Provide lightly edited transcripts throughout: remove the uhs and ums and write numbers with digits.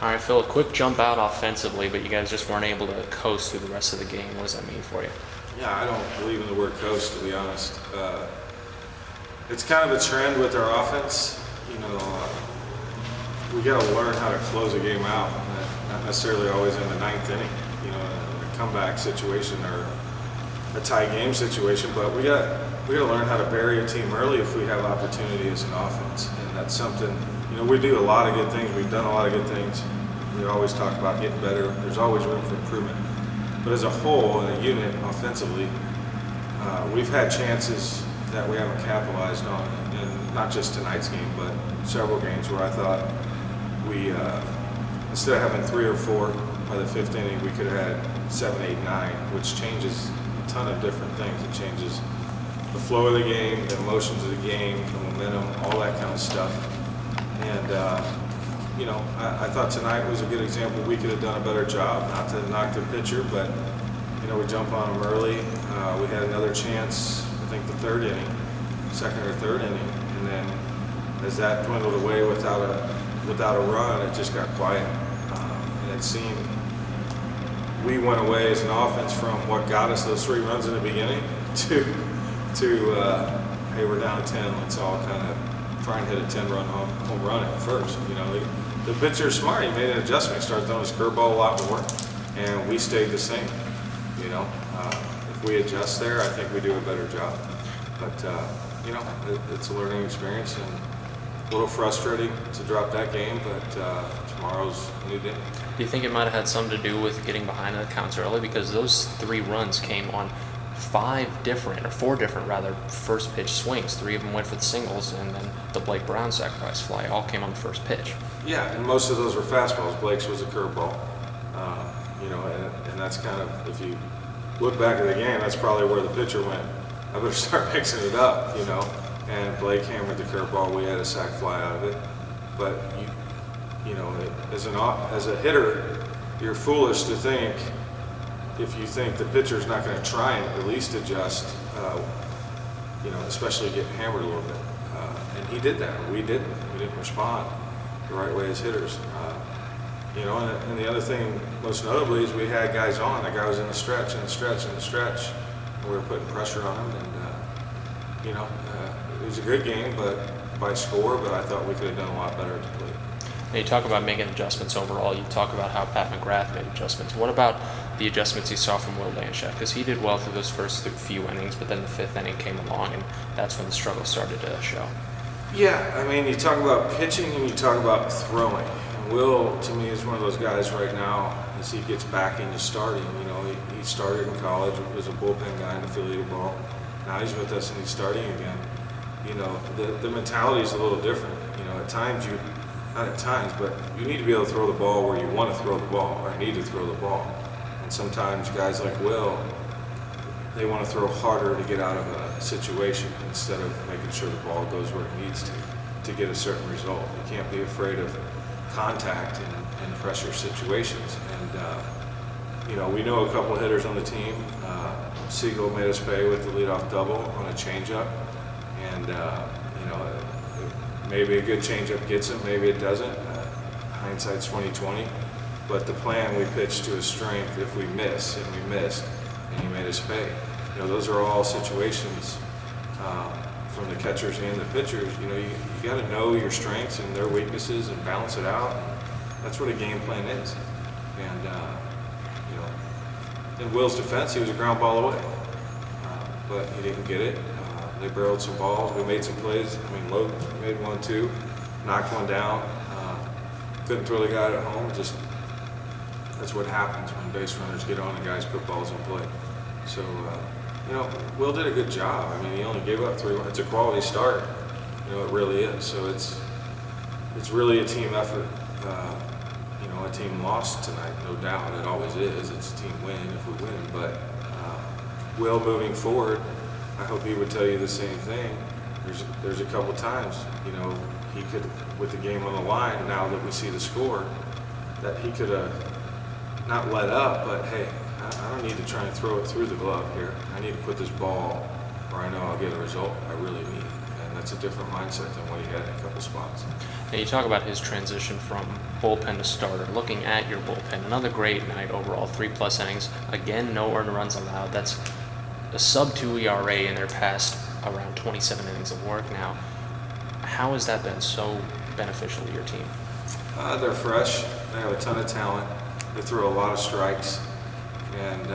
All right, Phil, a quick jump out offensively, but you guys just weren't able to coast through the rest of the game. What does that mean for you? Yeah, I don't believe in the word coast, to be honest. It's kind of a trend with our offense. We got to learn how to close a game out, not necessarily always in the ninth inning, in a comeback situation or a tie game situation, but we got to learn how to bury a team early if we have opportunity as an offense. And that's something, we do a lot of good things. We've done a lot of good things. We always talk about getting better. There's always room for improvement. But as a whole, in a unit, offensively, we've had chances that we haven't capitalized on, and not just tonight's game, but several games where I thought we, instead of having 3 or 4 by the 5th inning, we could have had 7, 8, 9, which changes a ton of different things. It changes the flow of the game, the emotions of the game, the momentum, all that kind of stuff. And I thought tonight was a good example. We could have done a better job, not to knock the pitcher, but we jump on them early. We had another chance, I think the 3rd inning, 2nd or 3rd inning, and then as that dwindled away without a run, it just got quiet. And it seemed we went away as an offense from what got us those 3 runs in the beginning to hey, we're down 10. Let's all kind of try and hit a 10-run home run at first. The pitcher's smart. He made an adjustment. He started throwing his curveball a lot more, and we stayed the same. If we adjust there, I think we do a better job. But it's a learning experience and a little frustrating to drop that game. But tomorrow's a new day. Do you think it might have had something to do with getting behind the counts early? Because those 3 runs came on 4 different first pitch swings. 3 of them went for the singles, and then the Blake Brown sacrifice fly all came on the first pitch. Yeah, and most of those were fastballs. Blake's was a curveball. And that's kind of, if you look back at the game, that's probably where the pitcher went, I better start mixing it up, And Blake hammered the curveball. We had a sac fly out of it. But as a hitter, you're foolish to think, if you think the pitcher's not going to try and at least adjust, especially get hammered a little bit. And he did that. We didn't. We didn't respond the right way as hitters. And the other thing, most notably, is we had guys on. That guy was in the stretch, and we were putting pressure on him. And, it was a good game, but by score, but I thought we could have done a lot better at the plate. Now you talk about making adjustments overall. You talk about how Pat McGrath made adjustments. What about the adjustments you saw from Will Danshek? Because he did well through those first few innings, but then the 5th inning came along, and that's when the struggle started to show. Yeah, you talk about pitching and you talk about throwing. And Will, to me, is one of those guys right now, as he gets back into starting. He started in college, was a bullpen guy in affiliated ball. Now he's with us and he's starting again. The mentality is a little different. At times not at times, but you need to be able to throw the ball where you want to throw the ball, or need to throw the ball. And sometimes guys like Will, they want to throw harder to get out of a situation instead of making sure the ball goes where it needs to get a certain result. You can't be afraid of contact in pressure situations. And, we know a couple of hitters on the team. Siegel made us pay with the leadoff double on a changeup. And, maybe a good changeup gets him, maybe it doesn't. Hindsight's 20/20. But the plan, we pitched to his strength. If we miss, and we missed, and he made us pay. Those are all situations from the catchers and the pitchers. You got to know your strengths and their weaknesses and balance it out. That's what a game plan is. And in Will's defense, he was a ground ball away, but he didn't get it. They barreled some balls. We made some plays. Logan made 1, 2, knocked one down. Couldn't throw the guy at home. Just that's what happens when base runners get on and guys put balls in play. So, Will did a good job. He only gave up 3 runs. It's a quality start. It really is. So it's really a team effort. A team lost tonight, no doubt. It always is. It's a team win if we win. But Will, moving forward, I hope he would tell you the same thing. There's a couple times, he could, with the game on the line, now that we see the score, that he could have not let up, but hey, I don't need to try and throw it through the glove here. I need to put this ball where I know I'll get a result I really need. that's a different mindset than what he had in a couple spots. Now you talk about his transition from bullpen to starter. Looking at your bullpen, another great night overall, 3+ innings. Again, no earned runs allowed. That's a sub-2 ERA in their past around 27 innings of work now. How has that been so beneficial to your team? They're fresh. They have a ton of talent. They throw a lot of strikes, and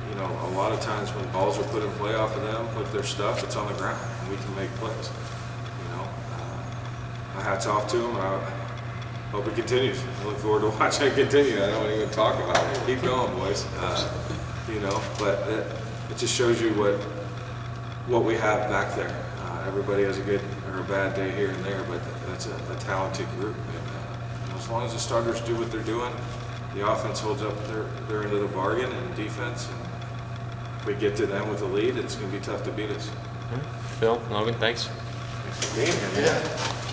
you know, a lot of times when balls are put in play off of them with their stuff, it's on the ground, and we can make plays. You know, my hat's off to them. I hope it continues. I look forward to watching it continue. I don't even talk about it. Keep going, boys. You know, but it just shows you what we have back there. Everybody has a good or a bad day here and there, but that's a talented group. And, as long as the starters do what they're doing, the offense holds up their end of the bargain, and defense, and if we get to them with a lead, it's going to be tough to beat us. Phil, Logan, thanks. Thanks for being here, man.